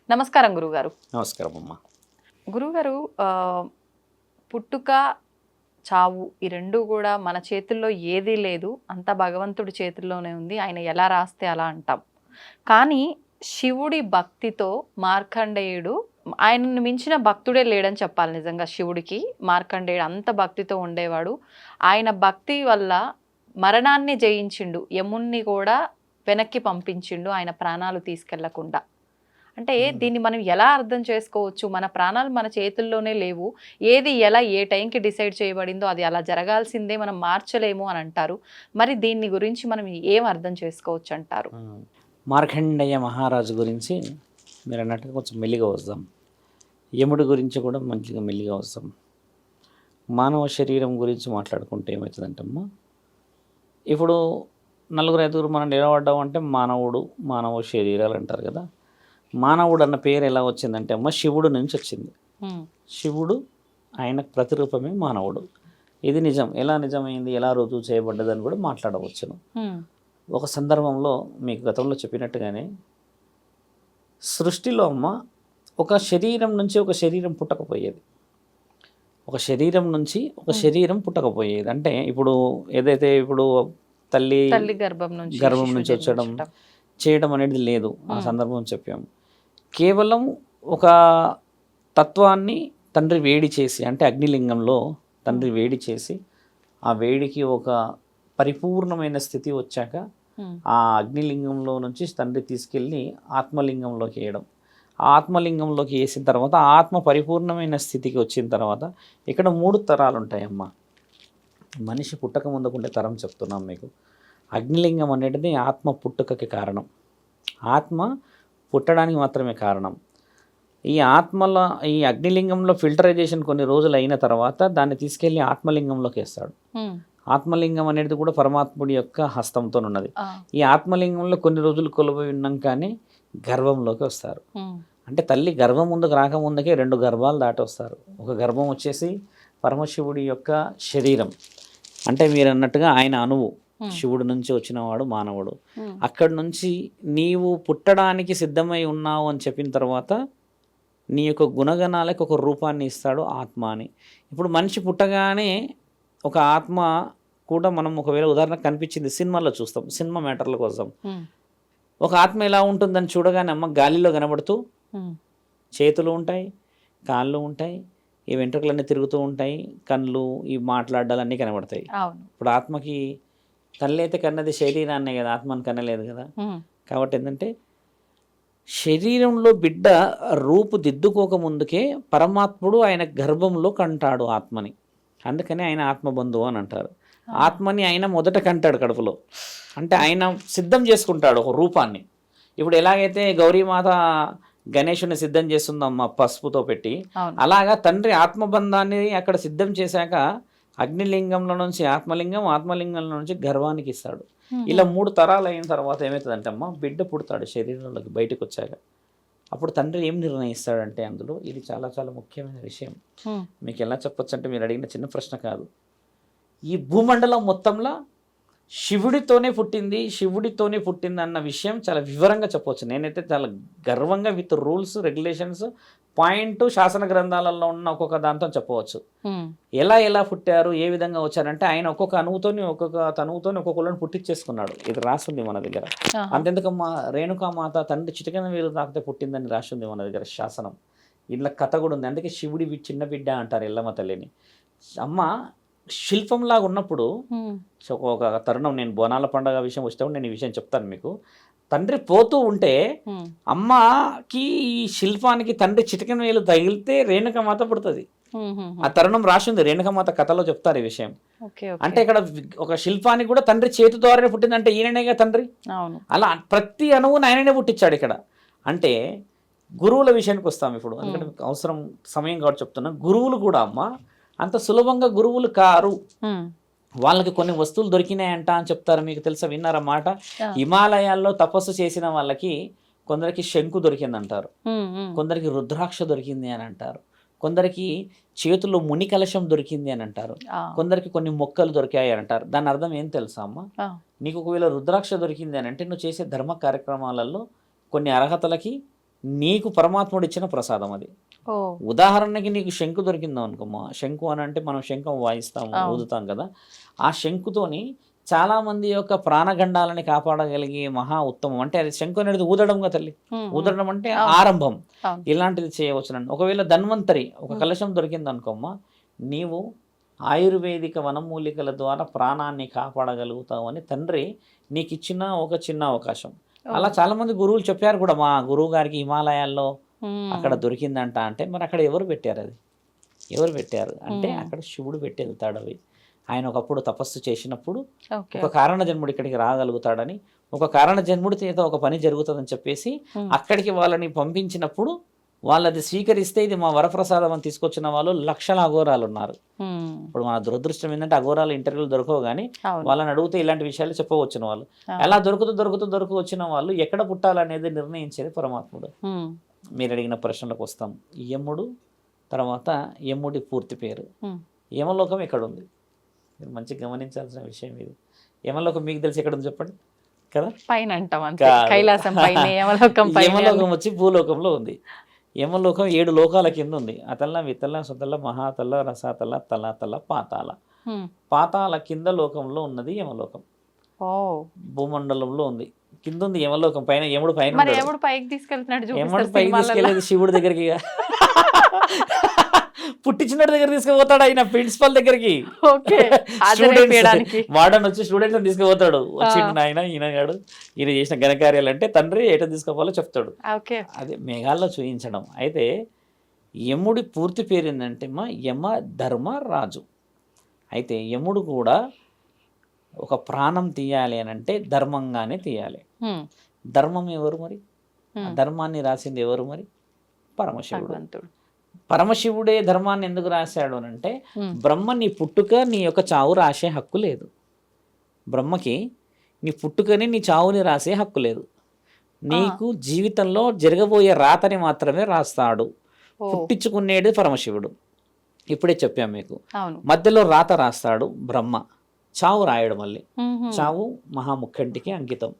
నమస్కారం గురుగారు. నమస్కారం అమ్మా. గురుగారు, పుట్టుక, చావు ఈ రెండు కూడా మన చేతుల్లో ఏదీ లేదు. అంతా భగవంతుడి చేతుల్లోనే ఉంది. ఆయన ఎలా రాస్తే అలా అంటాం. కానీ శివుడి భక్తితో మార్కండేయుడు, ఆయనను మించిన భక్తుడే లేడని చెప్పాలి నిజంగా శివుడికి. మార్కండేయుడు అంత భక్తితో ఉండేవాడు. ఆయన భక్తి వల్ల మరణాన్ని జయించిండు. యముణ్ణి కూడా వెనక్కి పంపించిండు ఆయన ప్రాణాలు తీసుకెళ్లకుండా. అంటే దీన్ని మనం ఎలా అర్థం చేసుకోవచ్చు? మన ప్రాణాలు మన చేతుల్లోనే లేవు. ఏది ఎలా ఏ టైంకి డిసైడ్ చేయబడిందో అది అలా జరగాల్సిందే, మనం మార్చలేము అని అంటారు. మరి దీన్ని గురించి మనం ఏం అర్థం చేసుకోవచ్చు అంటారు? మార్కండేయ మహారాజు గురించి మీరు అన్నట్టుగా కొంచెం మెల్లిగా వస్తాం. యముడి గురించి కూడా మంచిగా మెల్లిగా వస్తాం. మానవ శరీరం గురించి మాట్లాడుకుంటే ఏమవుతుందంటమ్మా, ఇప్పుడు నలుగురు ఐదుగురు మనం నిలబడ్డాం అంటే మానవుడు, మానవ శరీరాలు అంటారు కదా. మానవుడు అన్న పేరు ఎలా వచ్చిందంటే అమ్మ శివుడు నుంచి వచ్చింది. శివుడు ఆయన ప్రతిరూపమే మానవుడు. ఇది నిజం. ఎలా నిజమైంది, ఎలా రుజువు చేయబడ్డదని కూడా మాట్లాడవచ్చును. ఒక సందర్భంలో మీకు గతంలో చెప్పినట్టుగానే సృష్టిలో అమ్మ ఒక శరీరం నుంచి ఒక శరీరం పుట్టకపోయేది. ఒక శరీరం నుంచి ఒక శరీరం పుట్టకపోయేది. అంటే ఇప్పుడు ఏదైతే ఇప్పుడు తల్లి గర్భం నుంచి వచ్చడం చేయడం అనేది లేదు. ఆ సందర్భం చెప్పాము. కేవలం ఒక తత్వాన్ని తండ్రి వేడి చేసి, అంటే అగ్నిలింగంలో తండ్రి వేడి చేసి, ఆ వేడికి ఒక పరిపూర్ణమైన స్థితి వచ్చాక ఆ అగ్నిలింగంలో నుంచి తండ్రి తీసుకెళ్ళి ఆత్మలింగంలోకి వేయడం. ఆ ఆత్మలింగంలోకి వేసిన తర్వాత ఆత్మ పరిపూర్ణమైన స్థితికి వచ్చిన తర్వాత ఇక్కడ 3 తరాలు ఉంటాయమ్మా. మనిషి పుట్టక ముందుకుండే తరం చెప్తున్నాం మీకు. అగ్నిలింగం అనేది ఆత్మ పుట్టుకకి కారణం. ఆత్మ పుట్టడానికి మాత్రమే కారణం. ఈ ఈ అగ్నిలింగంలో ఫిల్టరైజేషన్ కొన్ని రోజులు అయిన తర్వాత దాన్ని తీసుకెళ్ళి ఆత్మలింగంలోకి వేస్తాడు. ఆత్మలింగం అనేది కూడా పరమాత్ముడి యొక్క హస్తంతో ఉన్నది. ఈ ఆత్మలింగంలో కొన్ని రోజులు కొలువై ఉన్నాకనే గర్భంలోకి వస్తారు. అంటే తల్లి గర్భం ముందుకు రాకముందుకే 2 గర్భాలు దాటి వస్తారు. ఒక గర్భం వచ్చేసి పరమశివుడి యొక్క శరీరం, అంటే మీరు అన్నట్టుగా ఆయన అణువు, శివుడి నుంచి వచ్చినవాడు మానవుడు. అక్కడి నుంచి నీవు పుట్టడానికి సిద్ధమై ఉన్నావు అని చెప్పిన తర్వాత నీ యొక్క గుణగణాలకు ఒక రూపాన్ని ఇస్తాడు ఆత్మ అని. ఇప్పుడు మనిషి పుట్టగానే ఒక ఆత్మ కూడా మనం ఒకవేళ ఉదాహరణ కనిపించింది సినిమాలో చూస్తాం, సినిమా మ్యాటర్ల కోసం. ఒక ఆత్మ ఎలా ఉంటుందని చూడగానే అమ్మ గాలిలో కనబడుతూ చేతులు ఉంటాయి, కాళ్ళు ఉంటాయి, ఈ వెంట్రుకలన్నీ తిరుగుతూ ఉంటాయి, కళ్ళు, ఈ మాట్లాడాలన్నీ కనబడతాయి. ఇప్పుడు ఆత్మకి తల్లి అయితే కన్నది శరీరాన్నే కదా, ఆత్మని కనలేదు కదా. కాబట్టి ఏంటంటే శరీరంలో బిడ్డ రూపు దిద్దుకోక ముందుకే పరమాత్ముడు ఆయన గర్భంలో కంటాడు ఆత్మని. అందుకని ఆయన ఆత్మబంధువు అని అంటారు. ఆత్మని ఆయన మొదట కంటాడు కడుపులో. అంటే ఆయన సిద్ధం చేసుకుంటాడు ఒక రూపాన్ని. ఇప్పుడు ఎలాగైతే గౌరీమాత గణేశుని సిద్ధం చేస్తుందమ్మ పసుపుతో పెట్టి, అలాగా తండ్రి ఆత్మబంధాన్ని అక్కడ సిద్ధం చేశాక అగ్నిలింగంలో నుంచి ఆత్మలింగం, ఆత్మలింగంలో నుంచి గర్భానికి ఇస్తాడు. ఇలా 3 తరాలు అయిన తర్వాత ఏమవుతుందంటే అమ్మ బిడ్డ పుడతాడు శరీరంలోకి బయటకు వచ్చాక. అప్పుడు తండ్రి ఏం నిర్ణయిస్తాడంటే అందులో ఇది చాలా చాలా ముఖ్యమైన విషయం. మీకు ఎలా చెప్పొచ్చు అంటే మీరు అడిగిన చిన్న ప్రశ్న కాదు. ఈ భూమండలం మొత్తంలో శివుడితోనే పుట్టింది అన్న విషయం చాలా వివరంగా చెప్పవచ్చు. నేనైతే చాలా గర్వంగా విత్ రూల్స్ రెగ్యులేషన్స్ పాయింట్ శాసన గ్రంథాలలో ఉన్న ఒక్కొక్క దాంతో చెప్పవచ్చు. ఎలా పుట్టారు, ఏ విధంగా వచ్చారంటే ఆయన ఒక్కొక్క తనువుతోని ఒక్కొక్కళ్ళని పుట్టించేసుకున్నాడు. ఇది రాసింది మన దగ్గర. అంతెందుకమ్మా రేణుకామాత తండ్రి చిటికెన వేలు తాకితే పుట్టిందని రాసింది మన దగ్గర శాసనం. ఇలా కథ కూడా ఉంది. అందుకే శివుడి చిన్న బిడ్డ అంటారు ఎల్లమ్మ తల్లిని. అమ్మ శిల్పంలాగా ఉన్నప్పుడు ఒక తరుణం, నేను బోనాల పండుగ విషయం వచ్చేటప్పుడు నేను ఈ విషయం చెప్తాను మీకు. తండ్రి పోతూ ఉంటే అమ్మకి ఈ శిల్పానికి తండ్రి చిటికెన వేలు తగిలితే రేణుకామాత పుడుతుంది. ఆ తరుణం రాసింది రేణుకామాత కథలో చెప్తారు ఈ విషయం. అంటే ఇక్కడ ఒక శిల్పానికి కూడా తండ్రి చేతి ద్వారానే పుట్టింది. అంటే ఈయననేగా తండ్రి. అలా ప్రతి అణువుని ఆయననే పుట్టించాడు ఇక్కడ. అంటే గురువుల విషయానికి వస్తాం ఇప్పుడు, ఎందుకంటే అవసరం సమయం కాబట్టి చెప్తున్నా. గురువులు కూడా అమ్మ అంత సులభంగా గురువులు కారు. వాళ్ళకి కొన్ని వస్తువులు దొరికినాయంట అని చెప్తారు. మీకు తెలుసా, విన్నారా మాట? హిమాలయాల్లో తపస్సు చేసిన వాళ్ళకి కొందరికి శంకు దొరికిందంటారు, కొందరికి రుద్రాక్ష దొరికింది అని అంటారు, కొందరికి చేతుల్లో ముని కలశం దొరికింది అని అంటారు, కొందరికి కొన్ని మొక్కలు దొరికాయి అని అంటారు. దాని అర్థం ఏం తెలుసా అమ్మ? నీకు ఒకవేళ రుద్రాక్ష దొరికింది అని అంటే నువ్వు చేసే ధర్మ కార్యక్రమాలలో కొన్ని అర్హతలకి నీకు పరమాత్ముడు ఇచ్చిన ప్రసాదం అది. ఓ ఉదాహరణకి నీకు శంకు దొరికిందో అనుకోమ్మా, శంకు అని అంటే మనం శంఖం వాయిస్తాము, అవును. ఊదుతాం కదా, ఆ శంకుతోని చాలా మంది యొక్క ప్రాణగండాలని కాపాడగలిగే మహా ఉత్తమం. అంటే అది శంకు అనేది ఊదడంగా తల్లి, ఊదడం అంటే అవును. ఆరంభం. అవును. ఇలాంటిది చేయవచ్చునండి. ఒకవేళ ధన్వంతరి ఒక కలశం దొరికింది అనుకోమ్మా, నీవు ఆయుర్వేదిక వనమూలికల ద్వారా ప్రాణాన్ని కాపాడగలుగుతావు అని తండ్రి నీకు ఇచ్చిన ఒక చిన్న అవకాశం. అలా చాలా మంది గురువులు చెప్పారు కూడా, మా గురువు గారికి హిమాలయాల్లో అక్కడ దొరికిందంట. అంటే మరి అక్కడ ఎవరు పెట్టారు అది, ఎవరు పెట్టారు అంటే అక్కడ శివుడు పెట్టి వెళ్తాడు అవి. ఆయన ఒకప్పుడు తపస్సు చేసినప్పుడు ఓకే ఒక కారణ జన్ముడు ఇక్కడికి రాగలుగుతాడని, ఒక కారణ జన్ముడి చేత ఒక పని జరుగుతుందని చెప్పేసి అక్కడికి వాళ్ళని పంపించినప్పుడు వాళ్ళది స్వీకరిస్తే ఇది మా వరప్రసాదం అని తీసుకొచ్చిన వాళ్ళు లక్షల అఘోరాలు ఉన్నారు. ఇప్పుడు మన దురదృష్టం ఏంటంటే అఘోరాలు ఇంటర్వ్యూలు దొరకవు, కానీ అవును. వాళ్ళని అడిగితే ఇలాంటి విషయాలు చెప్పవచ్చిన వాళ్ళు. ఎలా దొరుకుతూ వచ్చిన వాళ్ళు ఎక్కడ పుట్టాలనేది నిర్ణయించేది పరమాత్ముడు. మీరు అడిగిన ప్రశ్నలకు వస్తాం. యముడు తర్వాత యముడి పూర్తి పేరు. యమలోకం ఎక్కడ ఉంది, మీరు మంచిగా గమనించాల్సిన విషయం ఇది. యమలోకం మీకు తెలిసి ఎక్కడ ఉంది చెప్పండి కదా, పైన అంటాం అంతే, కైలాసం పైన, యమలోకం పైన. యమలోకం వచ్చి భూలోకంలో ఉంది. యమలోకం 7 లోకాల కింద ఉంది. అతల్ల వితల్ల సుతల్ల మహాతల్ల రసాతల్ల తలాతల్ల పాతాళ. పాతాళ కింద లోకంలో ఉన్నది యమలోకం. ఓ భూమండలంలో ఉంది, కింద ఉంది యమలోకం, పైన యముడు పైన మరి ఉంటాడు. యముడు పైకి తీసుకెళ్తున్నాడు, యముడు చూపిస్తారు పైకి సినిమాలలో. తీసుకెళ్ళేది శివుడి దగ్గరికి, పుట్టించినోడి దగ్గర తీసుకుపోతాడు ఆయన, ప్రిన్సిపల్ దగ్గరికి. ఓకే, హాజరైపోయడానికి. వాడని వచ్చి స్టూడెంట్స్ తీసుకుపోతాడు, వచ్చిండు నాయన ఈయనగాడు ఈయన చేసిన ఘనకార్యాలు అంటే తండ్రి ఎట తీసుకోవాలో చెప్తాడు. ఓకే, అదే మేఘాల్లో చూయించడం. అయితే యముడి పూర్తి పేరు ఏంటంటే మా యమ ధర్మ రాజు. అయితే యముడు కూడా ఒక ప్రాణం తీయాలి అని అంటే ధర్మంగానే తీయాలి. ధర్మం ఎవరు మరి, ఆ ధర్మాన్ని రాసింది ఎవరు మరి, పరమశివుడు. భగవంతుడు. పరమశివుడే ధర్మాన్ని ఎందుకు రాశాడు అని అంటే, బ్రహ్మ నీ పుట్టుక నీ యొక్క చావు రాసే హక్కు లేదు. బ్రహ్మకి నీ పుట్టుకని నీ చావుని రాసే హక్కు లేదు. నీకు జీవితంలో జరగబోయే రాతని మాత్రమే రాస్తాడు. పుట్టించుకునేది పరమశివుడు. ఇప్పుడే చెప్పాం మీకు. అవును. మధ్యలో రాత రాస్తాడు బ్రహ్మ, చావు రాయడు. మళ్ళీ చావు మహాముఖంటికి అంకితం.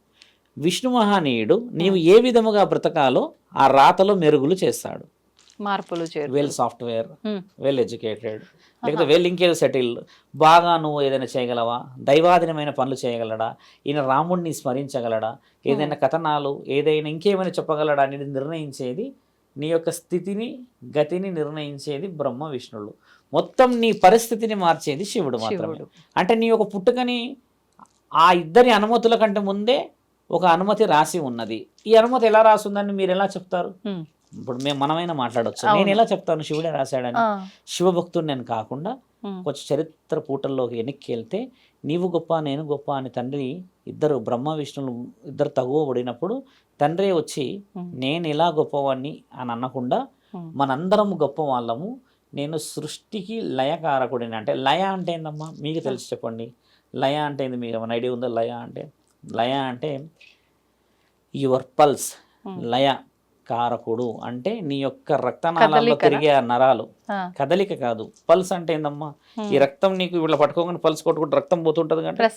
విష్ణు మహానీయుడు నీవు ఏ విధముగా బ్రతకాలో ఆ రాతలో మెరుగులు చేస్తాడు. మార్పులు చేరు, వెల్ సాఫ్ట్వేర్, వెల్ ఎడ్యుకేటెడ్, లేకపోతే వెల్ ఇంకేదో సెటిల్, బాగా నువ్వు ఏదైనా చేయగలవా, దైవాధీనమైన పనులు చేయగలడా, ఈయన రాముడిని స్మరించగలడా, ఏదైనా కథనాలు ఏదైనా ఇంకేమైనా చెప్పగలడా అనేది నిర్ణయించేది, నీ యొక్క స్థితిని గతిని నిర్ణయించేది బ్రహ్మ విష్ణువులు. మొత్తం నీ పరిస్థితిని మార్చేది శివుడు మాత్రమే. అంటే నీ యొక్క పుట్టుకని ఆ ఇద్దరి అనుమతుల కంటే ముందే ఒక అనుమతి రాసి ఉన్నది. ఈ అనుమతి ఎలా రాసిందని మీరు ఎలా చెప్తారు? ఇప్పుడు మనమైనా మాట్లాడవచ్చు, నేను ఎలా చెప్తాను శివుడే రాశాడని? శివభక్తుడు నేను కాకుండా కొంచెం చరిత్ర పూటల్లోకి వెనక్కి వెళ్తే, నీవు గొప్ప నేను గొప్ప అని తండ్రి ఇద్దరు బ్రహ్మ విష్ణువులు ఇద్దరు తగువబడినప్పుడు తండ్రి వచ్చి నేను ఎలా గొప్పవాడిని అని అనకుండా మనందరం గొప్ప వాళ్ళము, నేను సృష్టికి లయకారకుడిని. అంటే లయ అంటే ఏందమ్మా మీకు తెలిసి చెప్పండి. లయ అంటే ఏంది, మీకు ఏమైనా ఐడియా ఉందా? లయ అంటే యువర్ పల్స్. లయ కారకుడు అంటే నీ యొక్క రక్తనాళాల్లో తిరిగే నరాలు, కదలిక కాదు. పల్స్ అంటే ఏందమ్మా, ఈ రక్తం నీకు ఇలా పట్టుకోగానే పల్స్ కొట్టుకుంటూ రక్తం పోతుంటది కంటే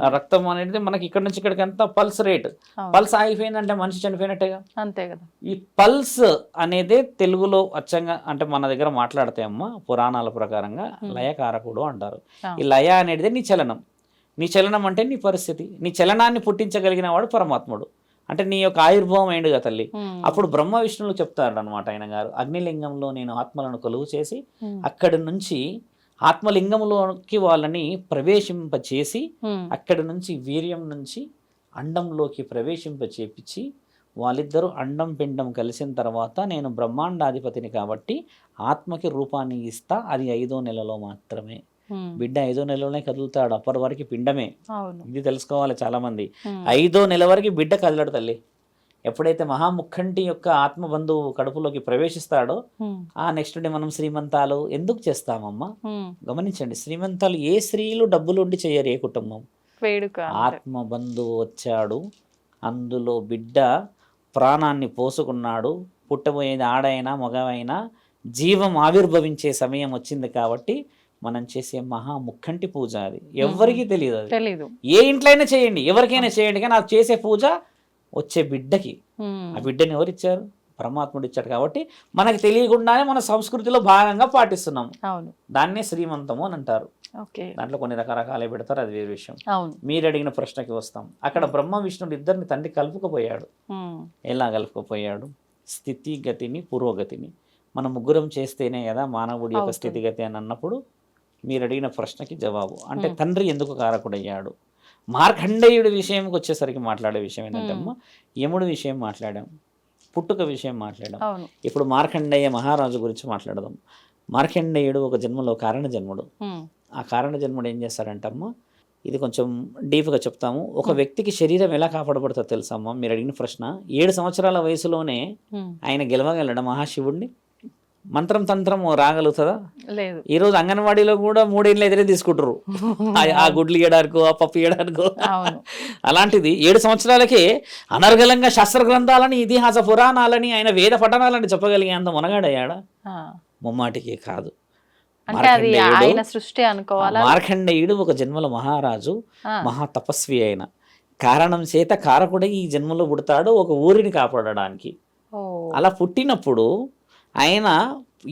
ఆ రక్తం అనేది మనకి ఇక్కడ నుంచి ఇక్కడికి అంతా పల్స్ రేట్. పల్స్ ఆగిపోయిందంటే మనిషి చనిపోయినట్టేగా, అంతే కదా. ఈ పల్స్ అనేది తెలుగులో అచ్చంగా అంటే మన దగ్గర మాట్లాడితే అమ్మా పురాణాల ప్రకారంగా లయకారకుడు అంటారు. ఈ లయ అనేది నీ చలనం. నీ చలనం అంటే నీ పరిస్థితి. నీ చలనాన్ని పుట్టించగలిగిన వాడు పరమాత్ముడు. అంటే నీ యొక్క ఆయుర్భావం అయిండుగా తల్లి. అప్పుడు బ్రహ్మ విష్ణువులు చెప్తారు అనమాట ఆయన గారు, అగ్నిలింగంలో నేను ఆత్మలను కొలువు చేసి అక్కడి నుంచి ఆత్మలింగంలోకి వాళ్ళని ప్రవేశింపచేసి అక్కడి నుంచి వీర్యం నుంచి అండంలోకి ప్రవేశింపచేపించి వాళ్ళిద్దరూ అండం పిండం కలిసిన తర్వాత నేను బ్రహ్మాండాధిపతిని కాబట్టి ఆత్మకి రూపాన్ని ఇస్తా. అది 5వ నెలలో మాత్రమే. బిడ్డ 5వ నెలలోనే కదులుతాడు, అప్పటి వరకు పిండమే. ఇది తెలుసుకోవాలి చాలా మంది. 5వ నెల వరకు బిడ్డ కదలడు తల్లి. ఎప్పుడైతే మహాముఖంటి యొక్క ఆత్మబంధువు కడుపులోకి ప్రవేశిస్తాడో ఆ నెక్స్ట్ డే మనం శ్రీమంతాలు ఎందుకు చేస్తామమ్మా గమనించండి. శ్రీమంతాలు ఏ స్త్రీలు డబ్బులు ఉండి చేయరు, ఏ కుటుంబం. ఆత్మబంధువు వచ్చాడు, అందులో బిడ్డ ప్రాణాన్ని పోసుకున్నాడు. పుట్టబోయేది ఆడైనా మగవైనా జీవం ఆవిర్భవించే సమయం వచ్చింది కాబట్టి మనం చేసే మహాముఖంటి పూజ అది. ఎవరికి తెలియదు, అది ఏ ఇంట్లో అయినా చేయండి, ఎవరికైనా చేయండి, కానీ అది చేసే పూజ వచ్చే బిడ్డకి. ఆ బిడ్డని ఎవరిచ్చారు? పరమాత్ముడు ఇచ్చాడు కాబట్టి మనకి తెలియకుండానే మన సంస్కృతిలో భాగంగా పాటిస్తున్నాం. అవును. దాన్నే శ్రీమంతము అని అంటారు. ఓకే. దాంట్లో కొన్ని రకరకాలే పెడతారు, అది వేరే విషయం. అవును. మీరు అడిగిన ప్రశ్నకి వస్తాం. అక్కడ బ్రహ్మ విష్ణుడు ఇద్దరిని తండ్రి కలుపుకుపోయాడు. ఎలా కలుపుకుపోయాడు? స్థితిగతిని పురోగతిని మనం ముగ్గురం చేస్తేనే కదా మానవుడి యొక్క స్థితిగతి అని అన్నప్పుడు మీరు అడిగిన ప్రశ్నకి జవాబు అంటే తండ్రి ఎందుకు కారకుడయ్యాడు. మార్కండేయుడి విషయంకి వచ్చేసరికి మాట్లాడే విషయం ఏంటంటే అమ్మ, యముడి విషయం మాట్లాడాం, పుట్టుక విషయం మాట్లాడాం. ఇప్పుడు మార్కండేయ మహారాజు గురించి మాట్లాడదాం. మార్కండేయుడు ఒక జన్మలో కారణ జన్ముడు. ఆ కారణ జన్ముడు ఏం చేస్తాడంటమ్మా, ఇది కొంచెం డీప్గా చెప్తాము. ఒక వ్యక్తికి శరీరం ఎలా కాపాడబడుతుందో తెలుసమ్మా, మీరు అడిగిన ప్రశ్న. 7 సంవత్సరాల వయసులోనే ఆయన గెలవగలడా మహాశివుడిని? మంత్రం తంత్రం రాగలుగుతుందా? లేదు. ఈరోజు అంగన్వాడీలో కూడా 3 ఏళ్ళు ఎదురే తీసుకుంటారు, ఆ గుడ్లు ఇయడానికో ఆ పప్పు ఇయడానికో. అలాంటిది 7 సంవత్సరాలకే అనర్గళంగా శాస్త్ర గ్రంథాలని ఇతిహాస పురాణాలని ఆయన వేద పఠనాలని చెప్పగలిగే అంత మునగాడయ్యాడా? ముమ్మాటికి కాదు. మార్కండేయుడు ఒక జన్మల మహారాజు, మహా తపస్వి అయిన కారణం చేత కారకుడే ఈ జన్మలో పుడతాడు ఒక ఊరిని కాపాడడానికి. అలా పుట్టినప్పుడు ఆయన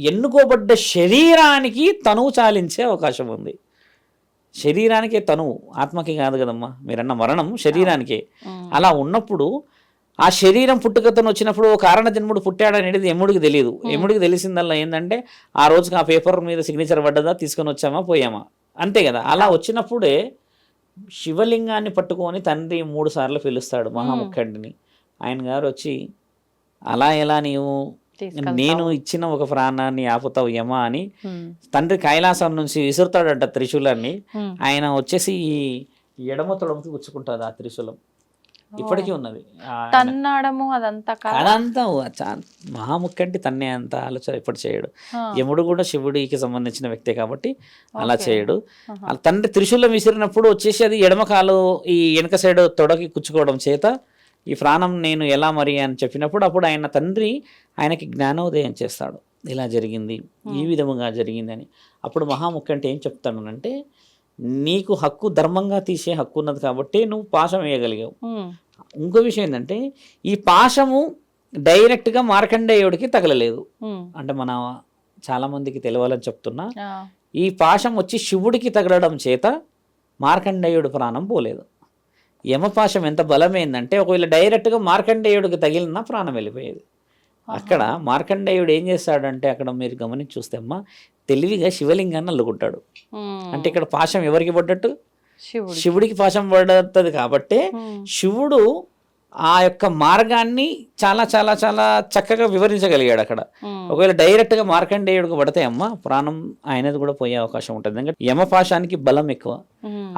ఎన్నుకోబడ్డ శరీరానికి తనువు చాలించే అవకాశం ఉంది. శరీరానికే తనువు, ఆత్మకి కాదు కదమ్మా. మీరన్న మరణం శరీరానికే. అలా ఉన్నప్పుడు ఆ శరీరం పుట్టుకతను వచ్చినప్పుడు కారణ జన్ముడు పుట్టాడనేది యముడికి తెలియదు. యముడికి తెలిసిందల్లా ఏంటంటే ఆ రోజుకి ఆ పేపర్ మీద సిగ్నేచర్ పడ్డదా, తీసుకొని వచ్చామా పోయామా, అంతే కదా. అలా వచ్చినప్పుడే శివలింగాన్ని పట్టుకొని తండ్రి 3 సార్లు పిలుస్తాడు మహాముఖ్యుడిని. ఆయన గారు వచ్చి అలా ఎలా నీవు నేను ఇచ్చిన ఒక ప్రాణాన్ని ఆపుతావు యమా అని తండ్రి కైలాసం నుంచి విసురుతాడంట త్రిశూలాన్ని. ఆయన వచ్చేసి ఈ ఎడమ తొడమకి గుచ్చుకుంటుంది ఆ త్రిశూలం. ఇప్పటికీ ఉన్నది. అదంతా మహాముఖ్యంటి తన్నే అంత ఆలోచన ఎప్పుడు చేయడు. యముడు కూడా శివుడికి సంబంధించిన వ్యక్తే కాబట్టి అలా చేయడు. తండ్రి త్రిశూలం విసిరినప్పుడు వచ్చేసి అది ఎడమ కాలు ఈ వెనక సైడ్ తొడకి కుచ్చుకోవడం చేత ఈ ప్రాణం నేను ఎలా మరి అని చెప్పినప్పుడు అప్పుడు ఆయన తండ్రి ఆయనకి జ్ఞానోదయం చేస్తాడు. ఇలా జరిగింది, ఈ విధముగా జరిగిందని. అప్పుడు మహాముఖ్యంటే ఏం చెప్తానంటే, నీకు హక్కు ధర్మంగా తీసే హక్కు ఉన్నది కాబట్టి నువ్వు పాశం వేయగలిగావు. ఇంకో విషయం ఏంటంటే ఈ పాశము డైరెక్ట్గా మార్కండేయుడికి తగలలేదు. అంటే మన చాలా మందికి తెలియాలని చెప్తున్నా, ఈ పాశం వచ్చి శివుడికి తగలడం చేత మార్కండేయుడు ప్రాణం పోలేదు. యమపాశం ఎంత బలమైందంటే ఒకవేళ డైరెక్ట్గా మార్కండేయుడికి తగిలిన ప్రాణం వెళ్ళిపోయేది. అక్కడ మార్కండేయుడు ఏం చేస్తాడంటే అక్కడ మీరు గమనించి చూస్తే అమ్మా తెలివిగా శివలింగాన్ని అల్లుకుంటాడు. అంటే ఇక్కడ పాశం ఎవరికి పడ్డట్టు? శివుడికి పాశం పడుతుంది కాబట్టి శివుడు ఆ యొక్క మార్గాన్ని చాలా చాలా చాలా చక్కగా వివరించగలిగాడు అక్కడ. ఒకవేళ డైరెక్ట్గా మార్కండేయుడికి పడితే అమ్మ ప్రాణం ఆయనది కూడా పోయే అవకాశం ఉంటుంది. ఎందుకంటే యమపాశానికి బలం ఎక్కువ,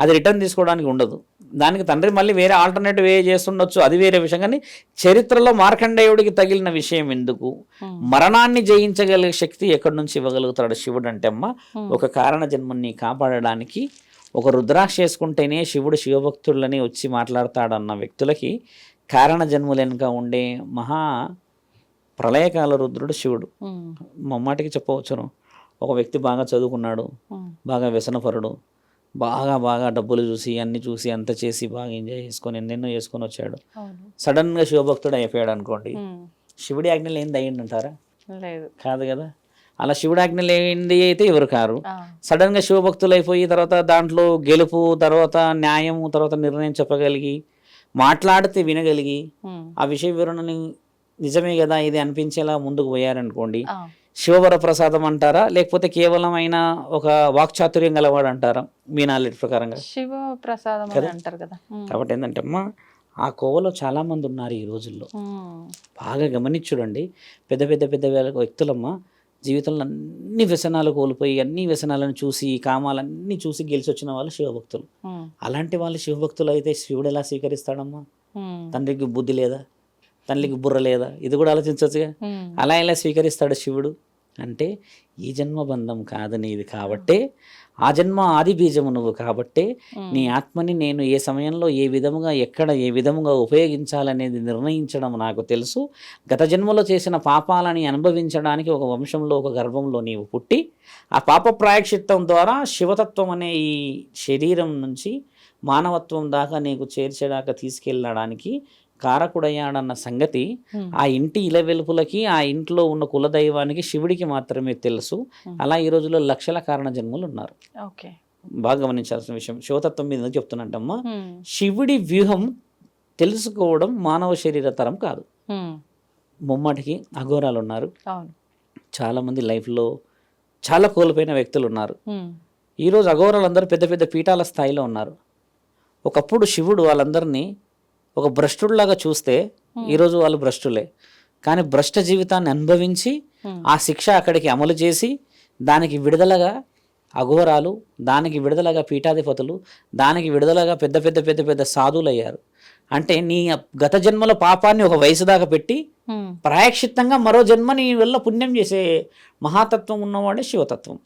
అది రిటర్న్ తీసుకోవడానికి ఉండదు. దానికి తండ్రి మళ్ళీ వేరే ఆల్టర్నేటివ్ వే చేస్తుండొచ్చు, అది వేరే విషయం. కానీ చరిత్రలో మార్కండేయుడికి తగిలిన విషయం ఎందుకు? మరణాన్ని జయించగలిగే శక్తి ఎక్కడి నుంచి ఇవ్వగలుగుతాడు శివుడు అంటే అమ్మ ఒక కారణ జన్మని కాపాడడానికి ఒక రుద్రాక్ష చేసుకుంటేనే శివుడు శివభక్తులని వచ్చి మాట్లాడతాడన్న వ్యక్తులకి కారణ జన్ములు వెనుక ఉండే మహా ప్రళయకాల రుద్రుడు శివుడు. మమ్మాటికి చెప్పవచ్చును, ఒక వ్యక్తి బాగా చదువుకున్నాడు, బాగా వ్యసనపరుడు, బాగా బాగా డబ్బులు చూసి అన్ని చూసి అంత చేసి బాగా ఎంజాయ్ చేసుకొని ఎన్నెన్నో చేసుకొని వచ్చాడు. సడన్గా శివభక్తుడు అయిపోయాడు అనుకోండి, శివుడి ఆజ్ఞలు ఏంది అయ్యిందంటారా? కాదు కదా. అలా శివుడి ఆజ్ఞలు ఏంది అయితే ఎవరు కారు. సడన్గా శివభక్తులు అయిపోయి తర్వాత దాంట్లో గెలుపు, తర్వాత న్యాయము, తర్వాత నిర్ణయం చెప్పగలిగి మాట్లాడితే వినగలిగి ఆ విషయ వివరణని నిజమే కదా ఇది అనిపించేలా ముందుకు పోయారనుకోండి, శివవర ప్రసాదం అంటారా లేకపోతే కేవలం అయినా ఒక వాక్చాతుర్యం గలవాడు అంటారా? మీ నాలెడ్జ్ ప్రకారంగా శివ ప్రసాదం అంటారు కదా. కాబట్టి ఏంటంటే అమ్మా ఆ కోవలో చాలా మంది ఉన్నారు ఈ రోజుల్లో. బాగా గమనించుడండి, పెద్ద పెద్ద పెద్ద వ్యక్తులమ్మ జీవితంలో అన్ని వ్యసనాలు కోల్పోయి అన్ని వ్యసనాలను చూసి కామాలన్నీ చూసి గెలిచి వచ్చిన వాళ్ళు శివభక్తులు. అలాంటి వాళ్ళు శివభక్తులు అయితే శివుడు ఎలా స్వీకరిస్తాడమ్మా? తండ్రికి బుద్ధి లేదా, తల్లికి బుర్ర లేదా? ఇది కూడా ఆలోచించవచ్చుగా. అలా ఎలా స్వీకరిస్తాడు శివుడు? అంటే ఈ జన్మ బంధం కాదు నీది కాబట్టే, ఆ జన్మ ఆది బీజము నువ్వు కాబట్టే నీ ఆత్మని నేను ఏ సమయంలో ఏ విధముగా ఎక్కడ ఏ విధముగా ఉపయోగించాలనేది నిర్ణయించడం నాకు తెలుసు. గత జన్మలో చేసిన పాపాలని అనుభవించడానికి ఒక వంశంలో ఒక గర్భంలో నీవు పుట్టి ఆ పాప ప్రాయశ్చిత్తం ద్వారా శివతత్వం అనే ఈ శరీరం నుంచి మానవత్వం దాకా నీకు చేర్చేదాకా తీసుకెళ్ళడానికి కారకుడయ్యాడన్న సంగతి ఆ ఇంటి ఇలవెలుపులకి ఆ ఇంట్లో ఉన్న కులదైవానికి శివుడికి మాత్రమే తెలుసు. అలా ఈ రోజుల్లో లక్షల కారణ జన్మలు ఉన్నారు. ఓకే, బాగా గమనించాల్సిన విషయం. శివతత్వం మీద చెప్తున్నట్టమ్మా, శివుడి వ్యూహం తెలుసుకోవడం మానవ శరీర తరం కాదు. ముమ్మటికి అఘోరాలు ఉన్నారు, చాలామంది లైఫ్లో చాలా కోల్పోయిన వ్యక్తులు ఉన్నారు. ఈరోజు అఘోరాలందరూ పెద్ద పెద్ద పీఠాల స్థాయిలో ఉన్నారు. ఒకప్పుడు శివుడు వాళ్ళందరినీ ఒక భ్రష్టుడిలాగా చూస్తే ఈరోజు వాళ్ళు భ్రష్టులే. కానీ భ్రష్ట జీవితాన్ని అనుభవించి ఆ శిక్ష అక్కడికి అమలు చేసి దానికి విడుదలగా అఘోరాలు, దానికి విడుదలగా పీఠాధిపతులు, దానికి విడుదలగా పెద్ద పెద్ద పెద్ద పెద్ద సాధువులు అయ్యారు. అంటే నీ గత జన్మల పాపాన్ని ఒక వయసు దాకా పెట్టి ప్రాయశ్చిత్తంగా మరో జన్మ నీ వల్ల పుణ్యం చేసే మహాతత్వం ఉన్నవాడే శివతత్వం.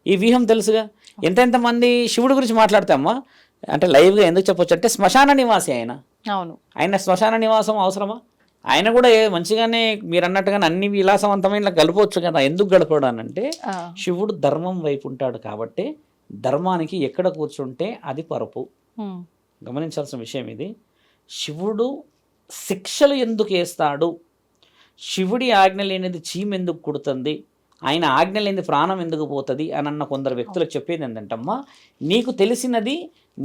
ఈ వ్యూహం తెలుసుగా. ఎంతెంతమంది శివుడి గురించి మాట్లాడతామా అంటే లైవ్గా ఎందుకు చెప్పొచ్చు అంటే శ్మశాన నివాసి ఆయన. అవును, ఆయన శ్మశాన నివాసం అవసరమా? ఆయన కూడా మంచిగానే మీరు అన్నట్టుగానే అన్ని విలాసవంతమైన గడపవచ్చు కదా. ఎందుకు గడపడు అంటే శివుడు ధర్మం వైపు ఉంటాడు కాబట్టి ధర్మానికి ఎక్కడ కూర్చుంటే అది పరుపు. గమనించాల్సిన విషయం ఇది. శివుడు శిక్షలు ఎందుకు వేస్తాడు? శివుడి ఆజ్ఞ లేనిది చీమ ఎందుకు కుడుతుంది? ఆయన ఆజ్ఞ లేనిది ప్రాణం ఎందుకు పోతుంది అని అన్న కొందరు వ్యక్తులకు చెప్పేది ఏంటంటమ్మా, నీకు తెలిసినది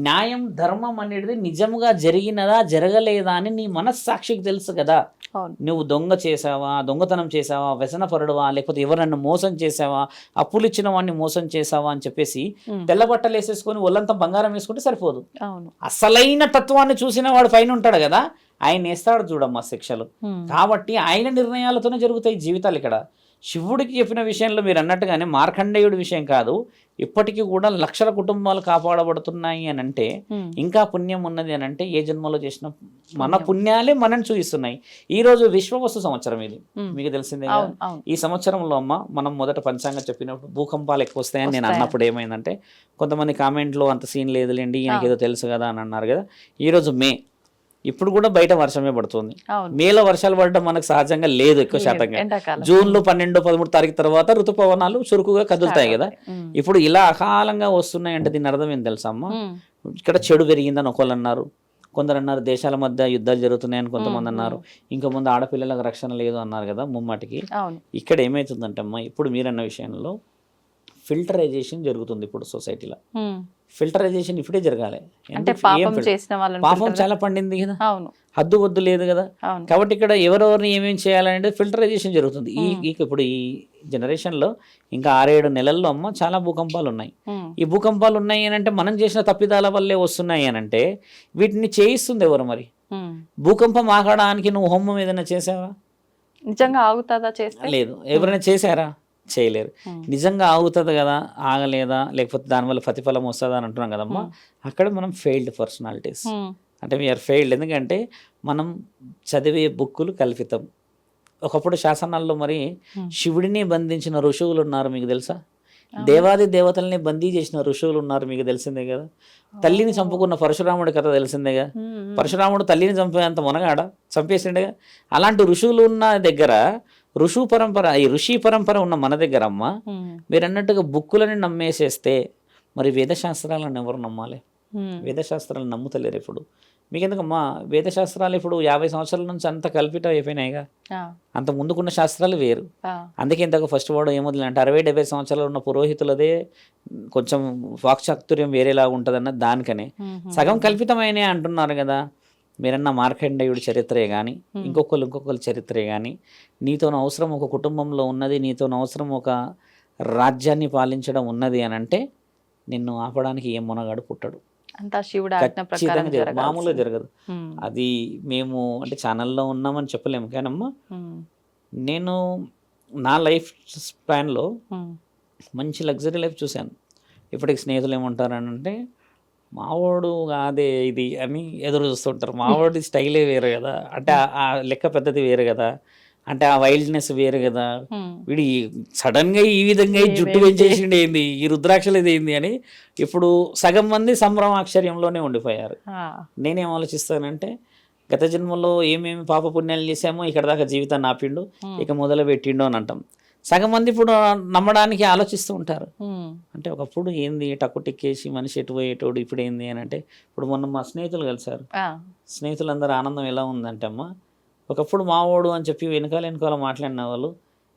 న్యాయం ధర్మం అనేది నిజముగా జరిగినదా జరగలేదా అని నీ మనస్సాక్షికి తెలుసు కదా. నువ్వు దొంగ చేసావా, దొంగతనం చేసావా, వ్యసనపరుడువా, లేకపోతే ఎవరన్నా మోసం చేసావా, అప్పులు ఇచ్చిన వాడిని మోసం చేసావా అని చెప్పేసి తెల్లబట్టలు వేసేసుకొని ఒళ్ళంతా బంగారం వేసుకుంటే సరిపోదు. అసలైన తత్వాన్ని చూసిన వాడు పైన ఉంటాడు కదా, ఆయన వేస్తాడు చూడమ్మా శిక్షలు. కాబట్టి ఆయన నిర్ణయాలతోనే జరుగుతాయి జీవితాలు. ఇక్కడ శివుడికి చెప్పిన విషయంలో మీరు అన్నట్టుగానే మార్కండేయుడి విషయం కాదు, ఇప్పటికీ కూడా లక్షల కుటుంబాలు కాపాడబడుతున్నాయి అని అంటే ఇంకా పుణ్యం ఉన్నది అని అంటే ఏ జన్మలో చేసిన మన పుణ్యాలే మనని చూపిస్తున్నాయి. ఈ రోజు విశ్వవస్తు సంవత్సరం ఇది మీకు తెలిసిందే. ఈ సంవత్సరంలో అమ్మ మనం మొదట పంచాంగం చెప్పినప్పుడు భూకంపాలు ఎక్కువ వస్తాయని నేను అన్నప్పుడు ఏమైందంటే కొంతమంది కామెంట్లో అంత సీన్ లేదులేండి ఈయనకి ఏదో తెలుసు కదా అని అన్నారు కదా. ఈరోజు మే, ఇప్పుడు కూడా బయట వర్షమే పడుతుంది. మేలో వర్షాలు పడడం మనకు సహజంగా లేదు ఎక్కువ శాతంగా. జూన్లో 12, 13 తారీఖు తర్వాత ఋతుపవనాలు చురుకుగా కదులుతాయి కదా. ఇప్పుడు ఇలా అకాలంగా వస్తున్నాయి అంటే దీని అర్థం ఏం తెలుసా అమ్మ? ఇక్కడ చెడు పెరిగిందని ఒకళ్ళు అన్నారు, కొందరు అన్నారు దేశాల మధ్య యుద్ధాలు జరుగుతున్నాయని కొంతమంది అన్నారు, ఇంకా ముందు ఆడపిల్లలకు రక్షణ లేదు అన్నారు కదా. ముమ్మాటికి ఇక్కడ ఏమవుతుందంటే అమ్మ, ఇప్పుడు మీరన్న విషయంలో ఫిల్టరైజేషన్ జరుగుతుంది ఇప్పుడు సొసైటీలో. ఫిల్టరైజేషన్ ఇప్పుడే జరగాలి. పాపం చాలా పండింది కదా, హద్దు వద్దు లేదు కదా. కాబట్టి ఇక్కడ ఎవరెవరిని ఏమేమి చేయాలనేది ఫిల్టరైజేషన్ జరుగుతుంది. ఇప్పుడు ఈ జనరేషన్లో ఇంకా 6-7 నెలల్లో అమ్మ చాలా భూకంపాలు ఉన్నాయి. ఈ భూకంపాలు ఉన్నాయి అని అంటే మనం చేసిన తప్పిదాల వల్లే వస్తున్నాయి అని అంటే వీటిని చేయిస్తుంది ఎవరు మరి? భూకంపం ఆగడానికి నువ్వు హోమం ఏదైనా చేసావా? నిజంగా ఆగుతుందా? చేస్తే లేదు. ఎవరైనా చేశారా? చేయలేరు. నిజంగా ఆగుతుంది కదా, ఆగలేదా, లేకపోతే దానివల్ల ప్రతిఫలం వస్తుందా అని అంటున్నాం కదమ్మా. అక్కడ మనం ఫెయిల్డ్ పర్సనాలిటీస్ అంటే వీఆర్ ఫెయిల్డ్. ఎందుకంటే మనం చదివే బుక్కులు కల్పితం. ఒకప్పుడు శాసనాల్లో మరి శివుడిని బంధించిన ఋషువులు ఉన్నారు మీకు తెలుసా? దేవాది దేవతల్ని బందీ చేసిన ఋషువులు ఉన్నారు మీకు తెలిసిందే కదా. తల్లిని చంపుకున్న పరశురాముడి కథ తెలిసిందేగా. పరశురాముడు తల్లిని చంపేంత మునగాడ చంపేసిండేగా. అలాంటి ఋషువులు ఉన్న దగ్గర ఈ ఋషి పరంపర ఉన్న మన దగ్గర అమ్మ మీరు అన్నట్టుగా బుక్కులని నమ్మేసేస్తే మరి వేదశాస్త్రాలను ఎవరు నమ్మాలి? వేదశాస్త్రాలను నమ్ముతలేరు ఇప్పుడు. మీకెందుకమ్మా వేదశాస్త్రాలు ఇప్పుడు 50 సంవత్సరాల నుంచి అంత కల్పితం అయిపోయినాయిగా. అంత ముందుకున్న శాస్త్రాలు వేరు. అందుకే ఇంతకు ఫస్ట్ వాడు ఏమొదలు అంటే 60-70 సంవత్సరాలు ఉన్న పురోహితులదే కొంచెం వాక్చాతుర్యం వేరేలాగా ఉంటుందన్న దానికనే సగం కల్పితమైనే అంటున్నారు కదా. మీరన్న మార్కండేయుడి చరిత్రే కానీ ఇంకొకరు చరిత్రే కానీ నీతో అవసరం ఒక కుటుంబంలో ఉన్నది, నీతో అవసరం ఒక రాజ్యాన్ని పాలించడం ఉన్నది అని అంటే నిన్ను ఆపడానికి ఏం మునగాడు పుట్టడు. మామూలుగా జరగదు. అది మేము అంటే ఛానల్లో ఉన్నామని చెప్పలేము కానమ్మా. నేను నా లైఫ్ స్పాన్లో మంచి లగ్జరీ లైఫ్ చూశాను. ఇప్పటికి స్నేహితులు ఏమంటారని అంటే మావాడు కాదే ఇది అని ఎదురు చూస్తుంటారు. మావాడి స్టైలే వేరు కదా, అంటే ఆ లెక్క పద్ధతి వేరు కదా, అంటే ఆ వైల్డ్నెస్ వేరు కదా, వీడి సడన్ గా ఈ విధంగా జుట్టు పెంచేసిండి ఏంది, ఈ రుద్రాక్షలు ఏంది అని ఇప్పుడు సగం మంది సంభ్రమాశ్చర్యంలోనే ఉండిపోయారు. నేనేం ఆలోచిస్తానంటే గత జన్మలో ఏమేమి పాప పుణ్యాలు చేసామో ఇక్కడ దాకా జీవితాన్ని ఆపిండు, ఇక మొదలు పెట్టిండు అని అంటాం. సగం మంది ఇప్పుడు నమ్మడానికి ఆలోచిస్తూ ఉంటారు. ఉమ్, అంటే ఒకప్పుడు ఏంది టక్కు టిక్కేసి మనిషి ఎటు పోయేటోడు, ఇప్పుడు ఏంది అని అంటే, ఇప్పుడు మొన్న మా స్నేహితులు కలిసారు. ఆ, స్నేహితులందరూ ఆనందం ఎలా ఉందంటే అమ్మ, ఒకప్పుడు మావోడు అని చెప్పి వెనకాల మాట్లాడిన వాళ్ళు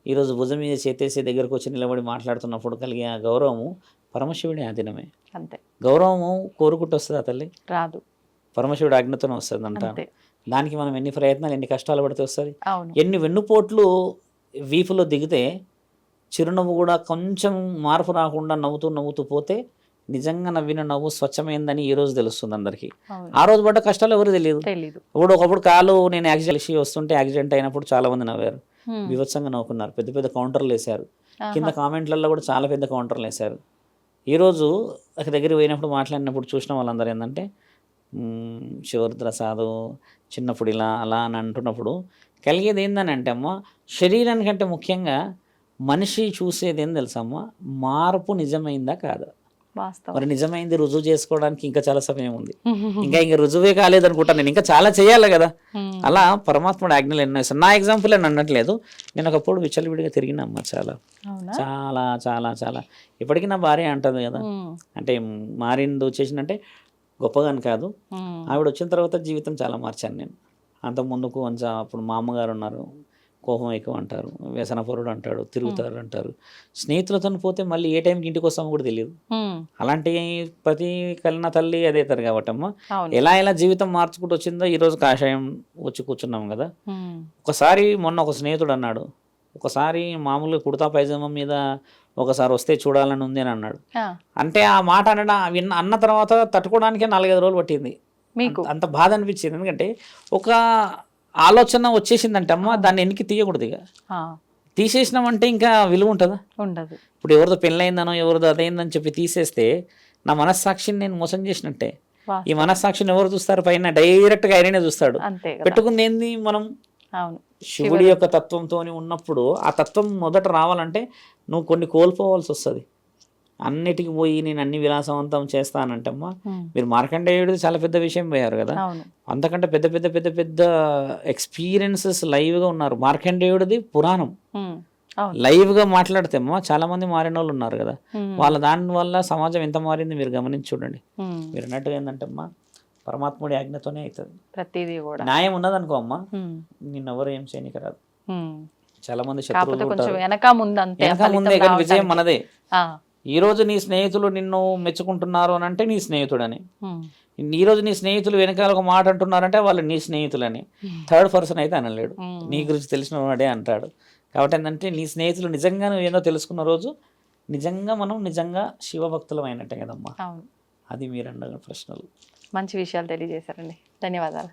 ఈరోజు భుజం మీద చేతేసి దగ్గరకు వచ్చి నిలబడి మాట్లాడుతున్నప్పుడు కలిగే ఆ గౌరవము పరమశివుడి ఆధీనమే. అంతే, గౌరవము కోరుకుంటూ వస్తుంది ఆ తల్లి, రాదు. పరమశివుడి ఆజ్ఞతోనే వస్తుంది అంటారు. అంతే, దానికి మనం ఎన్ని ప్రయత్నాలు ఎన్ని కష్టాలు పడితే వస్తుంది. అవును. ఎన్ని వెన్నుపోట్లు వీపులో దిగితే చిరునవ్వు కూడా కొంచెం మార్పు రాకుండా నవ్వుతూ పోతే నిజంగా నవ్విన నవ్వు స్వచ్ఛమైందని ఈ రోజు తెలుస్తుంది అందరికీ. అవును, ఆ రోజు పడ్డ కష్టాలు ఎవరు తెలియదు. తెలీదు. ఇప్పుడు ఒకప్పుడు కాలు నేను యాక్సిడెంట్ వస్తుంటే యాక్సిడెంట్ అయినప్పుడు చాలా మంది నవ్వారు, ఉమ్, వివత్సంగా నవ్వుకున్నారు, పెద్ద పెద్ద కౌంటర్లు వేశారు, ఆహా, కింద కామెంట్లలో కూడా చాలా పెద్ద కౌంటర్లు వేశారు. ఈరోజు అక్కడ దగ్గర పోయినప్పుడు మాట్లాడినప్పుడు చూసిన వాళ్ళందరూ ఏంటంటే శివరుద్ర సాధు చిన్నప్పుడు ఇలా అలా అని అంటున్నప్పుడు కలిగేది ఏందని అంటే అమ్మ, శరీరానికంటే ముఖ్యంగా మనిషి చూసేది ఏం తెలుసమ్మా, మార్పు నిజమైందా కాదా. వాస్తవం. మరి నిజమైంది రుజువు చేసుకోవడానికి ఇంకా చాలా సమయం ఉంది. ఇంకా రుజువే కాలేదనుకుంటాను నేను, ఇంకా చాలా చేయాలి కదా. ఉమ్, అలా పరమాత్ముడు ఆజ్ఞలు ఎన్నో ఇస్తాను. నా ఎగ్జాంపుల్ అని అనట్లేదు, నేను ఒకప్పుడు విచ్చలవిడిగా తిరిగినమ్మా చాలా అవునా? చాలా చాలా చాలా. ఇప్పటికీ నా భార్య అంటుంది కదా, ఉమ్, అంటే మారింది చేసినంటే గొప్పగాని కాదు, ఉమ్, ఆవిడ వచ్చిన తర్వాత జీవితం చాలా మార్చాను నేను. అంత ముందుకు కొంచెం అప్పుడు మా అమ్మగారు ఉన్నారు, కోపం ఎక్కువ అంటారు, వ్యసనపరుడు అంటాడు, తిరుగుతారు అంటారు. స్నేహితులతో పోతే మళ్ళీ ఏ టైంకి ఇంటికి వస్తామో కూడా తెలియదు. ఉమ్, అలాంటి ప్రతి కలిన తల్లి అదే అవుతారు కాబట్టి అమ్మ, అవును. ఎలా జీవితం మార్చుకుంటూ వచ్చిందో ఈరోజు కాషాయం వచ్చి కూర్చున్నాం కదా. ఉమ్, ఒకసారి మొన్న ఒక స్నేహితుడు అన్నాడు, ఒకసారి మామూలుగా కుర్తా పైజామా మీద ఒకసారి వస్తే చూడాలని ఉంది అని అన్నాడు. ఆ, అంటే ఆ మాట అన్న తర్వాత తట్టుకోవడానికే 4-5 రోజులు పట్టింది. మీకు అంత బాధ అనిపించింది. ఎందుకంటే ఒక ఆలోచన వచ్చేసిందంటే అమ్మ, దాన్ని ఎన్నికి తీయకూడదు. ఇక ఆ, తీసేసినామంటే ఇంకా విలువ ఉంటుందా. ఉండదు. ఇప్పుడు ఎవరిదో పెళ్ళయిందనో ఎవరిదో అదైందని చెప్పి తీసేస్తే నా మనస్సాక్షిని నేను మోసం చేసినట్టే. ఈ వాస్తవం. మనస్సాక్షిని ఎవరు చూస్తారు, పైన డైరెక్ట్గా ఆయననే చూస్తాడు. అంతే కదా. పెట్టుకుంది ఏంది మనం, అవును. శివుడి యొక్క తత్వంతో ఉన్నప్పుడు ఆ తత్వం మొదట రావాలంటే నువ్వు కొన్ని కోల్పోవాల్సి వస్తుంది. అన్నిటికి పోయి నేను అన్ని విలాసవంతం చేస్తానంటే అమ్మా, ఉమ్, మీరు మార్కండేయుడిది చాలా పెద్ద విషయం పోయారు కదా, అవును. అంతకంటే పెద్ద పెద్ద పెద్ద పెద్ద ఎక్స్పీరియన్సెస్ లైవ్గా ఉన్నారు. మార్కండేయుడిది పురాణం ఉమ్, అవును. లైవ్గా మాట్లాడితే అమ్మా చాలా మంది మారిన వాళ్ళు ఉన్నారు కదా. ఉమ్, వాళ్ళ దానివల్ల సమాజం ఎంత మారింది మీరు గమనించి చూడండి. ఉమ్, మీరు అన్నట్టుగా ఏంటంటే అమ్మా, పరమాత్ముడి ఆజ్ఞతోనే అవుతుంది. ప్రతిదీ కూడా. న్యాయం ఉన్నదనుకో అమ్మా, ఉమ్, నిన్నెవరు ఏం చేయనికి రాదు. ఉమ్, చాలా మంది కాకపోతే శత్రువులు కొంచెం ఉంటారు, వెనక ముందు అంతే వెనక ఫలితం ముందే కానీ విజయం రావడానికి. మనదే. ఆ, ఈ రోజు నీ స్నేహితులు నిన్ను మెచ్చుకుంటున్నారు అని అంటే నీ స్నేహితుడని, ఉమ్, ఈ రోజు నీ స్నేహితులు వెనకాల ఒక మాట అంటున్నారంటే వాళ్ళు నీ స్నేహితులని. థర్డ్ పర్సన్ అయితే అనలేడు, ఉమ్, నీ గురించి తెలిసిన వాడే అంటాడు. కాబట్టి ఏంటంటే నీ స్నేహితులు నిజంగా నువ్వు ఏదో తెలుసుకున్న రోజు నిజంగా మనం నిజంగా శివభక్తులం అయినట్టే కదమ్మా. అవును. అది మీరు అన్న ప్రశ్నలు. మంచి విషయాలు తెలియజేశారండి. ధన్యవాదాలు.